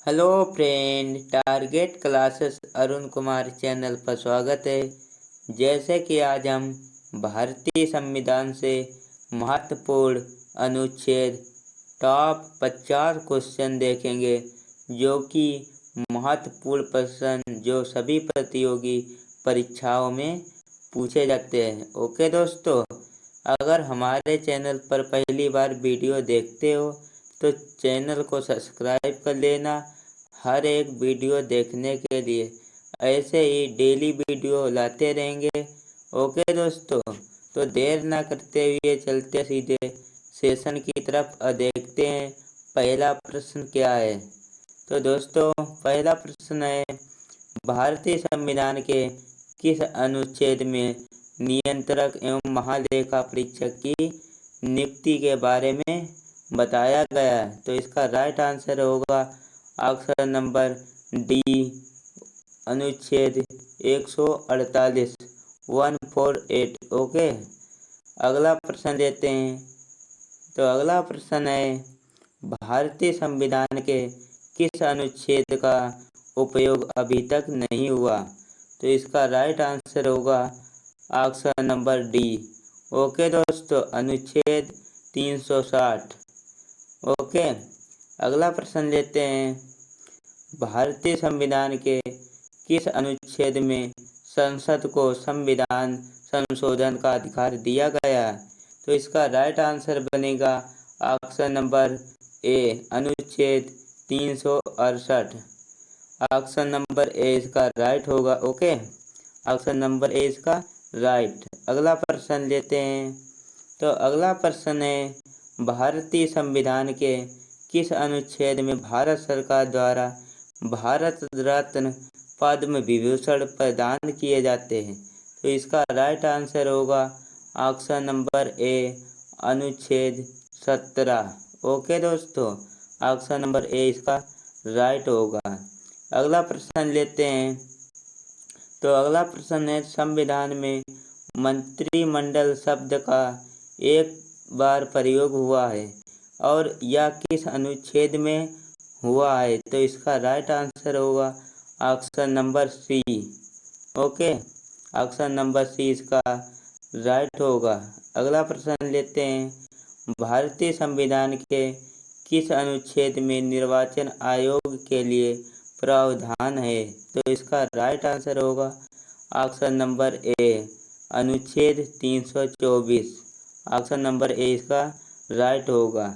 Hello friend, target classes Arun Kumar channel पर स्वागत है। जैसे कि आज हम भारतीय संविधान से महत्वपूर्ण अनुच्छेद टॉप 50 क्वेश्चन देखेंगे, जो कि महत्वपूर्ण प्रश्न जो सभी प्रतियोगी परीक्षाओं में पूछे जाते हैं। ओके दोस्तों, अगर हमारे चैनल पर पहली बार वीडियो देखते हो तो चैनल को सब्सक्राइब कर लेना हर एक वीडियो देखने के लिए। ऐसे ही डेली वीडियो लाते रहेंगे। ओके दोस्तों, तो देर ना करते हुए चलते सीधे सेशन की तरफ और देखते हैं पहला प्रश्न क्या है। तो दोस्तों, पहला प्रश्न है, भारतीय संविधान के किस अनुच्छेद में नियंत्रक एवं महालेखा परीक्षक की नियुक्ति के बारे में बताया गया है? तो इसका राइट आंसर होगा ऑप्शन नंबर डी, अनुच्छेद 148 148। ओके, अगला प्रश्न लेते हैं। तो अगला प्रश्न है, भारतीय संविधान के किस अनुच्छेद का उपयोग अभी तक नहीं हुआ? तो इसका राइट आंसर होगा ऑप्शन नंबर डी। ओके दोस्तों, अनुच्छेद 360। ओके, अगला प्रश्न लेते हैं। भारतीय संविधान के किस अनुच्छेद में संसद को संविधान संशोधन का अधिकार दिया गया है? तो इसका राइट आंसर बनेगा ऑप्शन नंबर ए, अनुच्छेद 368। ऑप्शन नंबर ए इसका राइट होगा। ओके, ऑप्शन नंबर ए इसका राइट। अगला प्रश्न लेते हैं। तो अगला प्रश्न है, भारतीय संविधान के किस अनुच्छेद में भारत सरकार द्वारा भारत रत्न पद्म विभूषण प्रदान किए जाते हैं? तो इसका राइट आंसर होगा ऑप्शन नंबर ए, अनुच्छेद 17। ओके दोस्तों, ऑप्शन नंबर ए इसका राइट होगा। अगला प्रश्न लेते हैं। तो अगला प्रश्न है, संविधान में मंत्रिमंडल शब्द का एक बार प्रयोग हुआ है और यह किस अनुच्छेद में हुआ है? तो इसका राइट आंसर होगा option number C. Okay, option number C इसका राइट होगा। अगला प्रश्न लेते हैं। भारतीय संविधान के किस अनुच्छेद में निर्वाचन आयोग के लिए प्रावधान है? तो इसका राइट आंसर होगा ऑप्शन नंबर ए, अनुच्छेद 324। ऑप्शन नंबर ए इसका राइट होगा।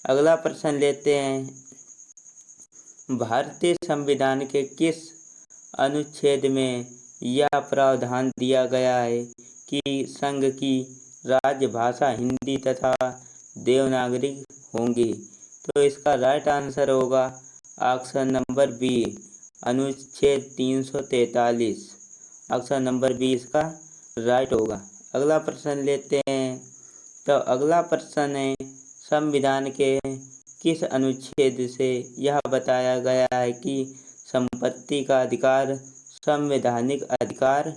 अगला प्रश्न लेते हैं। भारतीय संविधान के किस अनुच्छेद में यह प्रावधान दिया गया है कि संघ की राजभाषा हिंदी तथा देवनागरी होंगी? तो इसका राइट आंसर होगा ऑप्शन नंबर बी, अनुच्छेद 343। ऑप्शन नंबर बी इसका राइट होगा। अगला प्रश्न लेते हैं। तो अगला प्रश्न है, संविधान के किस अनुच्छेद से यह बताया गया है कि संपत्ति का अधिकार संवैधानिक अधिकार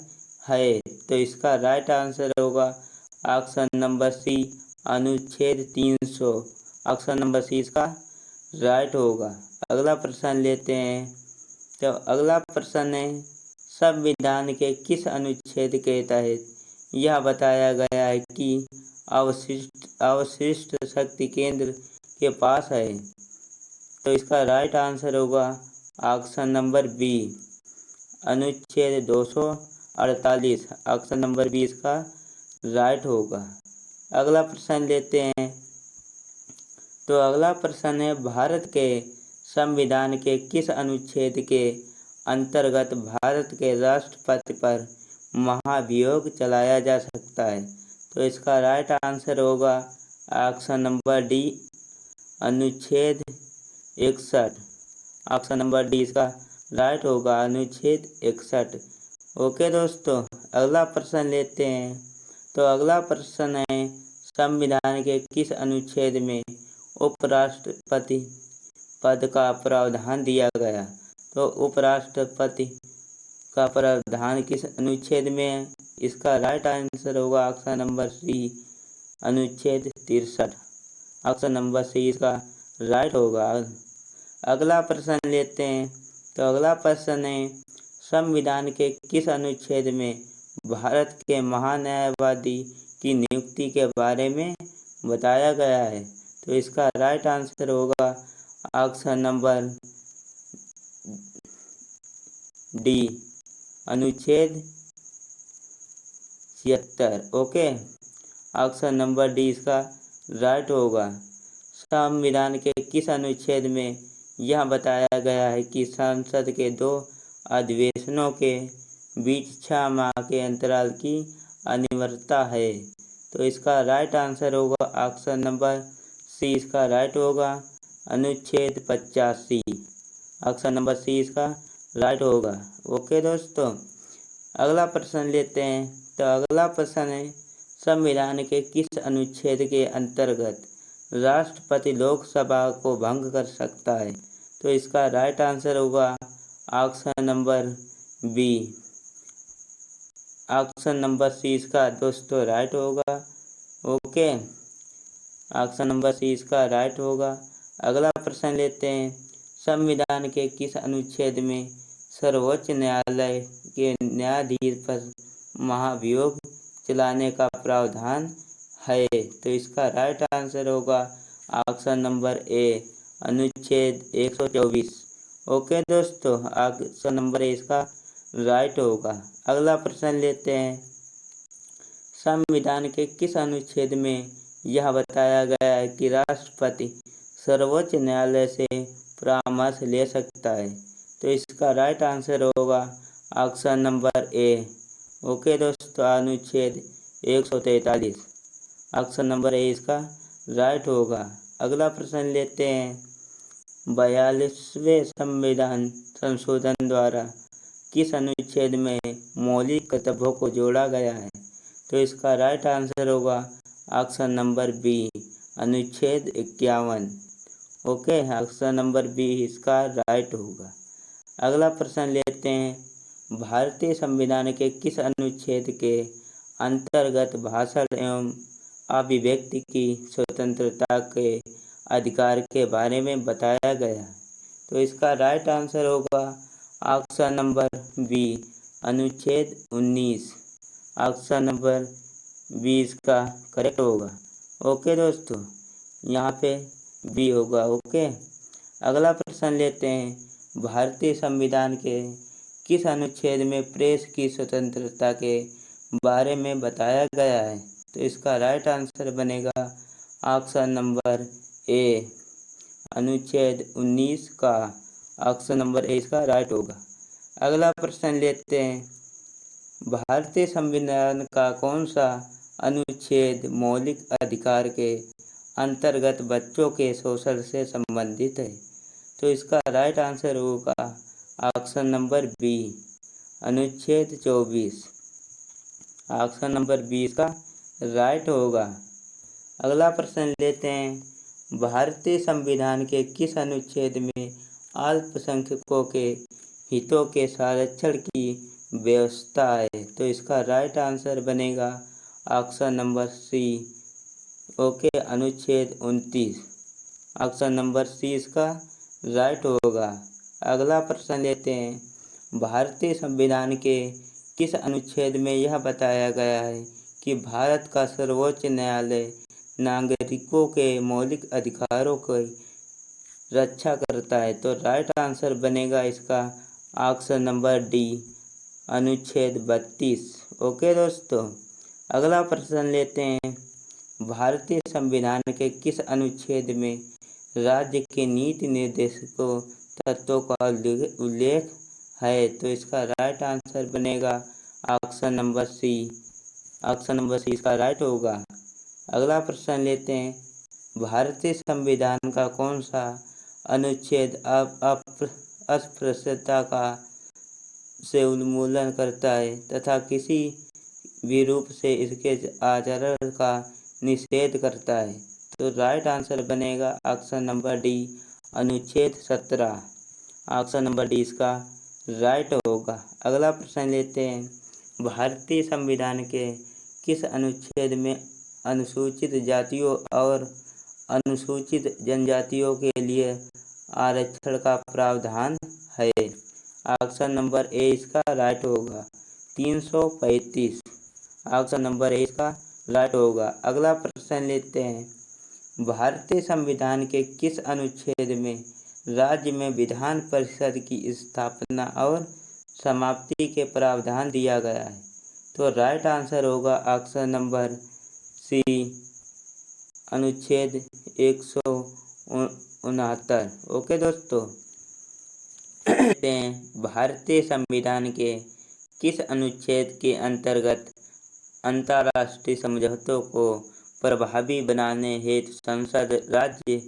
है? तो इसका राइट आंसर होगा ऑप्शन नंबर सी, अनुच्छेद 300। ऑप्शन नंबर सी इसका राइट होगा। अगला प्रश्न लेते हैं। तो अगला प्रश्न है, संविधान के किस अनुच्छेद के तहत यह बताया गया है कि अवशिष्ट शक्ति केंद्र के पास है? तो इसका राइट आंसर होगा ऑप्शन नंबर बी, अनुच्छेद 248। ऑप्शन नंबर बी इसका राइट होगा। अगला प्रश्न लेते हैं। तो अगला प्रश्न है, भारत के संविधान के किस अनुच्छेद के अंतर्गत भारत के राष्ट्रपति पर महाभियोग चलाया जा सकता है? तो इसका राइट आंसर होगा ऑप्शन नंबर डी, अनुच्छेद 61। ऑप्शन नंबर डी इसका राइट होगा, अनुच्छेद 61। ओके दोस्तों, अगला प्रश्न लेते हैं। तो अगला प्रश्न है, संविधान के किस अनुच्छेद में उपराष्ट्रपति पद का प्रावधान दिया गया? तो उपराष्ट्रपति का प्रावधान किस अनुच्छेद में है? इसका राइट आंसर होगा ऑप्शन नंबर सी, अनुच्छेद 63। ऑप्शन नंबर सी इसका राइट होगा। अगला प्रश्न लेते हैं। तो अगला प्रश्न है, संविधान के किस अनुच्छेद में भारत के महान्यायवादी की नियुक्ति के बारे में बताया गया है? तो इसका राइट आंसर होगा ऑप्शन नंबर डी, अनुच्छेद 76। ओके, ऑप्शन नंबर डी इसका राइट होगा। संविधान के किस अनुच्छेद में यह बताया गया है कि संसद के 2 अधिवेशनों के बीच 6 माह के अंतराल की अनिवार्यता है? तो इसका राइट आंसर होगा ऑप्शन नंबर सी इसका राइट होगा, अनुच्छेद 85। ऑप्शन नंबर सी इसका राइट होगा। ओके दोस्तों, अगला प्रश्न लेते हैं। तो अगला प्रश्न है, संविधान के किस अनुच्छेद के अंतर्गत राष्ट्रपति लोकसभा को भंग कर सकता है? तो इसका राइट आंसर होगा option number B, option number C इसका दोस्तों राइट होगा। ओके, ऑप्शन नंबर सी इसका राइट होगा। अगला प्रश्न लेते हैं। संविधान के किस अनुच्छेद में सर्वोच्च न्यायालय के न्यायाधीश पर महाभियोग चलाने का प्रावधान है? तो इसका राइट आंसर होगा ऑप्शन नंबर ए, अनुच्छेद 124। ओके दोस्तों, ऑप्शन नंबर ए इसका राइट होगा। अगला प्रश्न लेते हैं। संविधान के किस अनुच्छेद में यह बताया गया है कि राष्ट्रपति सर्वोच्च न्यायालय से परामर्श ले सकता है? तो इसका राइट आंसर होगा ऑप्शन नंबर ए। ओके दोस्तों, अनुच्छेद 143। ऑप्शन नंबर ए इसका राइट होगा। अगला प्रश्न लेते हैं। 42वें संविधान संशोधन द्वारा किस अनुच्छेद में मौलिक कर्तव्यों को जोड़ा गया है? तो इसका राइट आंसर होगा ऑप्शन नंबर बी, अनुच्छेद 51। ओके, ऑप्शन नंबर बी इसका राइट होगा। अगला प्रश्न लेते हैं। भारतीय संविधान के किस अनुच्छेद के अंतर्गत भाषण एवं अभिव्यक्ति की स्वतंत्रता के अधिकार के बारे में बताया गया है? तो इसका राइट आंसर होगा ऑप्शन नंबर बी, अनुच्छेद 19। ऑप्शन नंबर बी इसका करेक्ट होगा। ओके दोस्तों, यहाँ पे बी होगा। ओके, अगला प्रश्न लेते हैं। भारतीय संविधान के किस अनुच्छेद में प्रेस की स्वतंत्रता के बारे में बताया गया है? तो इसका राइट आंसर बनेगा ऑप्शन नंबर ए, अनुच्छेद 19 का ऑप्शन नंबर ए इसका राइट होगा। अगला प्रश्न लेते हैं। भारतीय संविधान का कौन सा अनुच्छेद मौलिक अधिकार के अंतर्गत बच्चों के शोषण से संबंधित है? तो इसका राइट आंसर होगा ऑप्शन नंबर बी, अनुच्छेद 24। ऑप्शन नंबर बी इसका राइट होगा। अगला प्रश्न लेते हैं। भारतीय संविधान के किस अनुच्छेद में अल्पसंख्यकों के हितों के संरक्षण की व्यवस्था है? तो इसका राइट आंसर बनेगा ऑप्शन नंबर सी। ओके, अनुच्छेद 29। ऑप्शन नंबर सी इसका राइट होगा। अगला प्रश्न लेते हैं। भारतीय संविधान के किस अनुच्छेद में यह बताया गया है कि भारत का सर्वोच्च न्यायालय नागरिकों के मौलिक अधिकारों की रक्षा करता है? तो राइट आंसर बनेगा इसका ऑप्शन नंबर डी, अनुच्छेद 32। ओके दोस्तों, अगला प्रश्न लेते हैं। भारतीय संविधान के किस अनुच्छेद में राज्य के नीति निर्देशकों तत्वों का उल्लेख है? तो इसका राइट आंसर बनेगा option number C. Option number C इसका राइट होगा। अगला प्रश्न लेते हैं। भारतीय संविधान का कौन सा अनुच्छेद अस्पृश्यता का से उन्मूलन करता है तथा किसी भी रूप से इसके आचरण का निषेध करता है? तो राइट आंसर बनेगा ऑप्शन नंबर डी, अनुच्छेद 17। ऑप्शन नंबर डी इसका राइट होगा। अगला प्रश्न लेते हैं। भारतीय संविधान के किस अनुच्छेद में अनुसूचित जातियों और अनुसूचित जनजातियों के लिए आरक्षण का प्रावधान है। ऑप्शन नंबर ए इसका राइट होगा। 335 ऑप्शन नंबर ए इसका राइट होगा। अगला प्रश्न लेते हैं। भारतीय संविधान के किस अनुच्छेद में राज्य में विधान परिषद की स्थापना और समाप्ति के प्रावधान दिया गया है? तो राइट आंसर होगा ऑप्शन नंबर सी, अनुच्छेद 169। ओके दोस्तों, कहते हैं भारतीय संविधान के किस अनुच्छेद के अंतर्गत अंतर्राष्ट्रीय समझौतों को प्रभावी बनाने हेतु संसद राज्य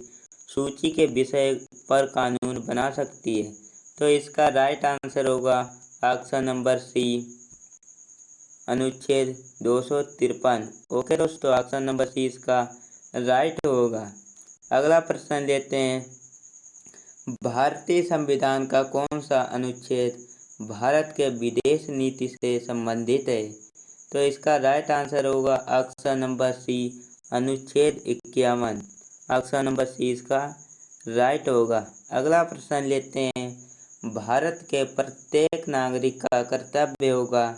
सूची के विषय पर कानून बना सकती है? तो इसका राइट आंसर होगा ऑप्शन नंबर सी, अनुच्छेद 253। ओके दोस्तों, ऑप्शन नंबर सी इसका राइट होगा। अगला प्रश्न लेते हैं। भारतीय संविधान का कौन सा अनुच्छेद भारत के विदेश नीति से संबंधित है? तो इसका राइट आंसर होगा ऑप्शन नंबर सी, अनुच्छेद 51। ऑप्शन नंबर सी इसका राइट होगा। अगला प्रश्न लेते हैं। भारत के प्रत्येक नागरिक का कर्तव्य होगा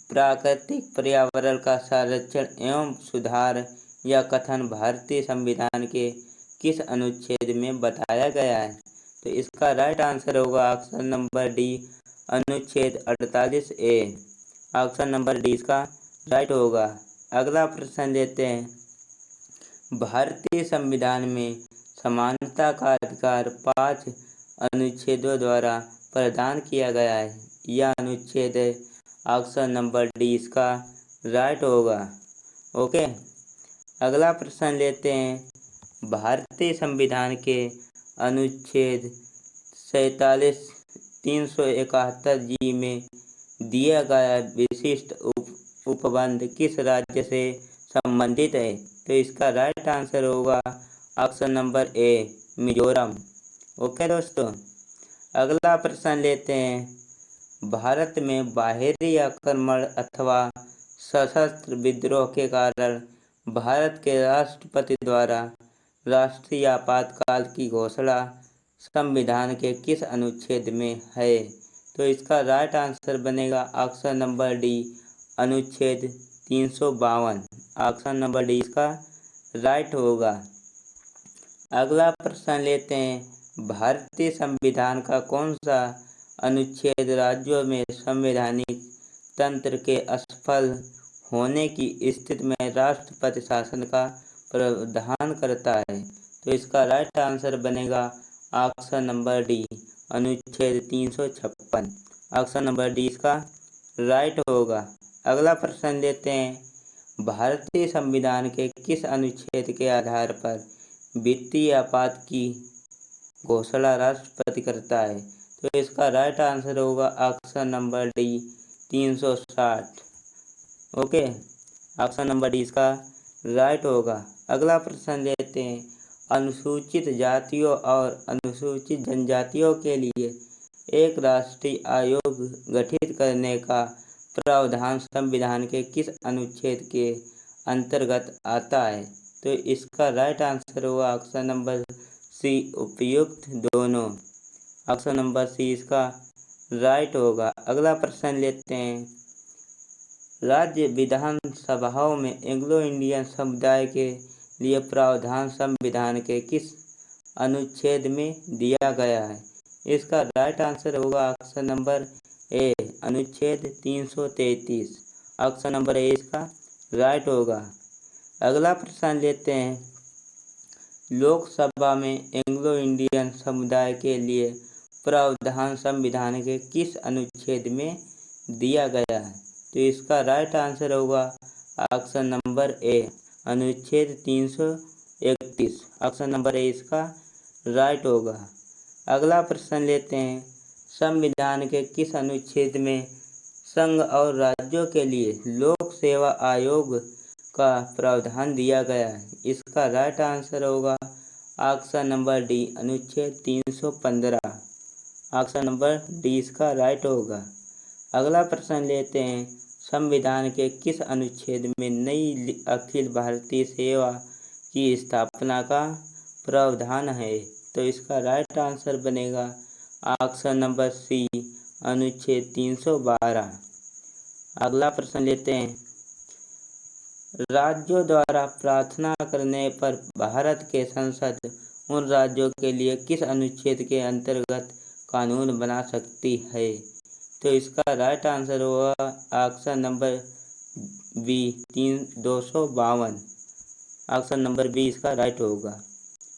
प्राकृतिक पर्यावरण का संरक्षण एवं सुधार। यह कथन भारतीय संविधान के किस अनुच्छेद में बताया गया है? तो इसका राइट आंसर होगा ऑप्शन नंबर डी, अनुच्छेद 48 ए। ऑप्शन नंबर डी इसका राइट होगा। अगला प्रश्न लेते हैं। भारतीय संविधान में समानता का अधिकार 5 अनुच्छेदों द्वारा प्रदान किया गया है। यह अनुच्छेद है ऑप्शन नंबर डी इसका राइट होगा। ओके, अगला प्रश्न लेते हैं। भारतीय संविधान के अनुच्छेद 47 371 जी में दिया गया विशिष्ट उपबंध किस राज्य से संबंधित है? तो इसका राइट आंसर होगा option number A, Mizoram. Okay दोस्तों, अगला प्रश्न लेते हैं। भारत में बाहरी आक्रमण अथवा सशस्त्र विद्रोह के कारण भारत के राष्ट्रपति द्वारा राष्ट्रीय आपातकाल की घोषणा संविधान के किस अनुच्छेद में है? तो इसका राइट आंसर बनेगा ऑप्शन नंबर डी, अनुच्छेद 352। ऑप्शन नंबर डी इसका राइट होगा। अगला प्रश्न लेते हैं। भारतीय संविधान का कौन सा अनुच्छेद राज्यों में संवैधानिक तंत्र के असफल होने की स्थिति में राष्ट्रपति शासन का प्रावधान करता है? तो इसका राइट आंसर बनेगा ऑप्शन नंबर डी, अनुच्छेद 356। ऑप्शन नंबर डी इसका राइट होगा। अगला प्रश्न लेते हैं। भारतीय संविधान के किस अनुच्छेद के आधार पर वित्तीय आपात की घोषणा राष्ट्रपति करता है? तो इसका राइट आंसर होगा option number D, 360। Okay, option number D इसका राइट होगा। अगला प्रश्न लेते हैं। अनुसूचित जातियों और अनुसूचित जनजातियों के लिए एक राष्ट्रीय आयोग गठित करने का प्रावधान संविधान के किस अनुच्छेद के अंतर्गत आता है? तो इसका राइट आंसर होगा ऑप्शन नंबर सी, उपयुक्त दोनों। ऑप्शन नंबर सी इसका राइट होगा। अगला प्रश्न लेते हैं। राज्य विधानसभाओं में एंग्लो इंडियन समुदाय के लिए प्रावधान संविधान के किस अनुच्छेद में दिया गया है? इसका राइट आंसर होगा ऑप्शन नंबर ए, अनुच्छेद 333। ऑप्शन नंबर ए इसका राइट होगा। अगला प्रश्न लेते हैं। लोकसभा में एंग्लो इंडियन समुदाय के लिए प्रावधान संविधान के किस अनुच्छेद में दिया गया है? तो इसका राइट आंसर होगा ऑप्शन नंबर ए, अनुच्छेद 331। ऑप्शन नंबर ए इसका राइट होगा। अगला प्रश्न लेते हैं। संविधान के किस अनुच्छेद में संघ और राज्यों के लिए लोक सेवा आयोग का प्रावधान दिया गया है? इसका राइट आंसर होगा ऑप्शन नंबर डी, अनुच्छेद 315। ऑप्शन नंबर डी इसका राइट होगा। अगला प्रश्न लेते हैं। संविधान के किस अनुच्छेद में नई अखिल भारतीय सेवा की स्थापना का प्रावधान है? तो इसका राइट आंसर बनेगा ऑप्शन नंबर सी, अनुच्छेद 312। अगला प्रश्न लेते हैं। राज्यों द्वारा प्रार्थना करने पर भारत के संसद उन राज्यों के लिए किस अनुच्छेद के अंतर्गत कानून बना सकती है? तो इसका राइट आंसर होगा option number B, 252। Option number B इसका राइट होगा।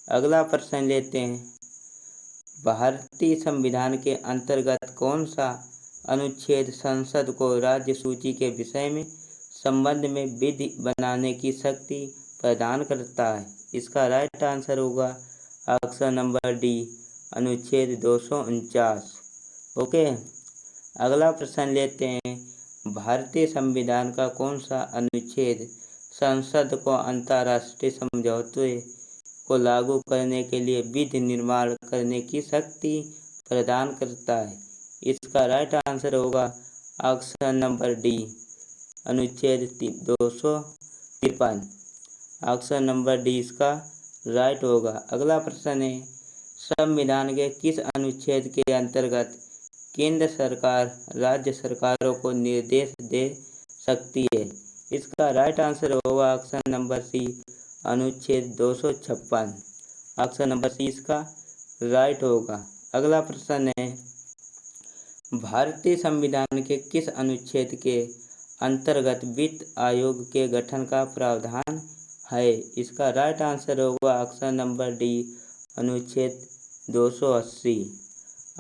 अगला प्रश्न लेते हैं। भारतीय संविधान के अंतर्गत कौन सा अनुच्छेद संसद को राज्य सूची के विषय में संबंध में विधि बनाने की शक्ति प्रदान करता है? इसका राइट आंसर होगा ऑप्शन नंबर डी, अनुच्छेद 249। ओके। अगला प्रश्न लेते हैं। भारतीय संविधान का कौन सा अनुच्छेद संसद को अंतर्राष्ट्रीय समझौते को लागू करने के लिए विधि निर्माण करने की शक्ति प्रदान करता है? इसका राइट आंसर होगा ऑप्शन नंबर डी, अनुच्छेद 253। ऑप्शन नंबर डी इसका राइट होगा। अगला प्रश्न है। संविधान के किस अनुच्छेद के अंतर्गत केंद्र सरकार राज्य सरकारों को निर्देश दे सकती है? इसका राइट आंसर होगा ऑप्शन नंबर सी, अनुच्छेद 256। ऑप्शन नंबर सी इसका राइट होगा। अगला प्रश्न है। भारतीय संविधान के किस अनुच्छेद के अंतर्गत वित्त आयोग के गठन का प्रावधान है? इसका राइट आंसर होगा ऑप्शन नंबर डी, अनुच्छेद 280।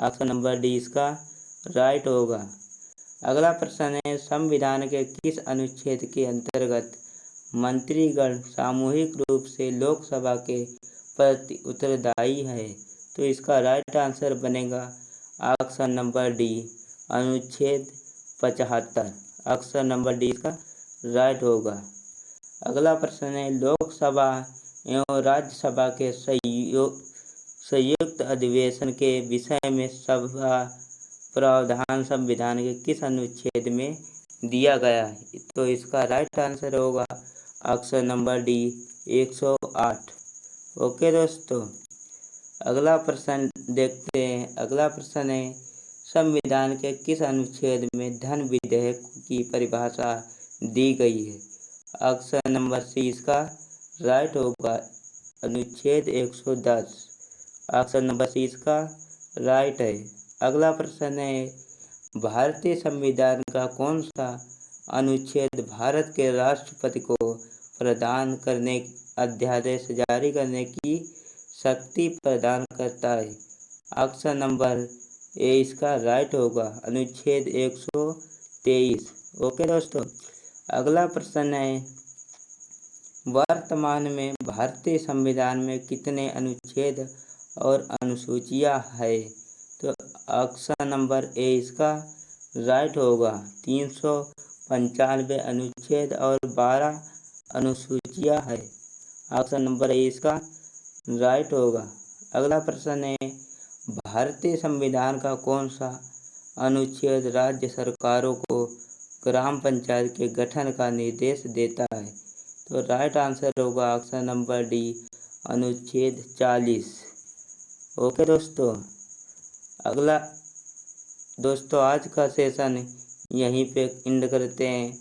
ऑप्शन नंबर डी इसका राइट होगा। अगला प्रश्न है। संविधान के किस अनुच्छेद के अंतर्गत मंत्रीगण सामूहिक रूप से लोकसभा के प्रति उत्तरदायी है? तो इसका राइट आंसर बनेगा ऑप्शन नंबर डी, अनुच्छेद 75। ऑप्शन नंबर डी इसका राइट होगा। अगला प्रश्न है। लोकसभा एवं राज्यसभा के संयुक्त अधिवेशन के विषय में सभा प्रावधान संविधान के किस अनुच्छेद में दिया गया है? तो इसका राइट आंसर होगा ऑप्शन नंबर डी, 108। ओके दोस्तों। अगला प्रश्न देखते हैं। अगला प्रश्न है। संविधान के किस अनुच्छेद में धन विधेयक की परिभाषा दी गई है? ऑप्शन नंबर सी इसका राइट होगा, अनुच्छेद 110। ऑप्शन नंबर सी इसका राइट है। अगला प्रश्न है। भारतीय संविधान का कौन सा अनुच्छेद भारत के राष्ट्रपति को प्रदान करने अध्यादेश जारी करने की शक्ति प्रदान करता है? ऑप्शन नंबर ए इसका राइट होगा, अनुच्छेद 123। ओके दोस्तों। अगला प्रश्न है। वर्तमान में भारतीय संविधान में कितने अनुच्छेद और अनुसूचियां है? तो ऑप्शन नंबर ए इसका राइट होगा, 395 अनुच्छेद और 12 अनुसूचियां है। ऑप्शन नंबर ए इसका राइट होगा। अगला प्रश्न है। भारतीय संविधान का कौन सा अनुच्छेद राज्य सरकारों को ग्राम पंचायत के गठन का निर्देश देता है? तो राइट आंसर होगा ऑप्शन नंबर डी, अनुच्छेद 40। ओके दोस्तों। अगला दोस्तों आज का सेशन यहीं पे एंड करते हैं।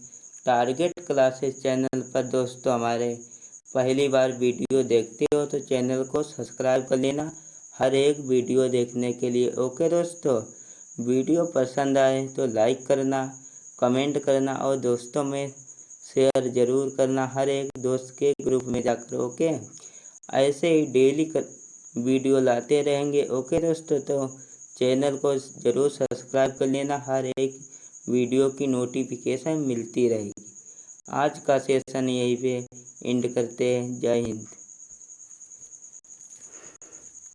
टारगेट क्लासेस चैनल पर दोस्तों हमारे पहली बार वीडियो देखते हो तो चैनल को सब्सक्राइब कर लेना हर एक वीडियो देखने के लिए। ओके दोस्तों। वीडियो पसंद आए तो लाइक करना, कमेंट करना और दोस्तों में शेयर ज़रूर करना, हर एक दोस्त के ग्रुप में जाकर। ओके। ऐसे ही डेली वीडियो लाते रहेंगे। ओके दोस्तों। तो चैनल को ज़रूर सब्सक्राइब कर लेना, हर एक वीडियो की नोटिफिकेशन मिलती रहेगी। आज का सेशन यहीं पे एंड करते हैं। जय हिंद।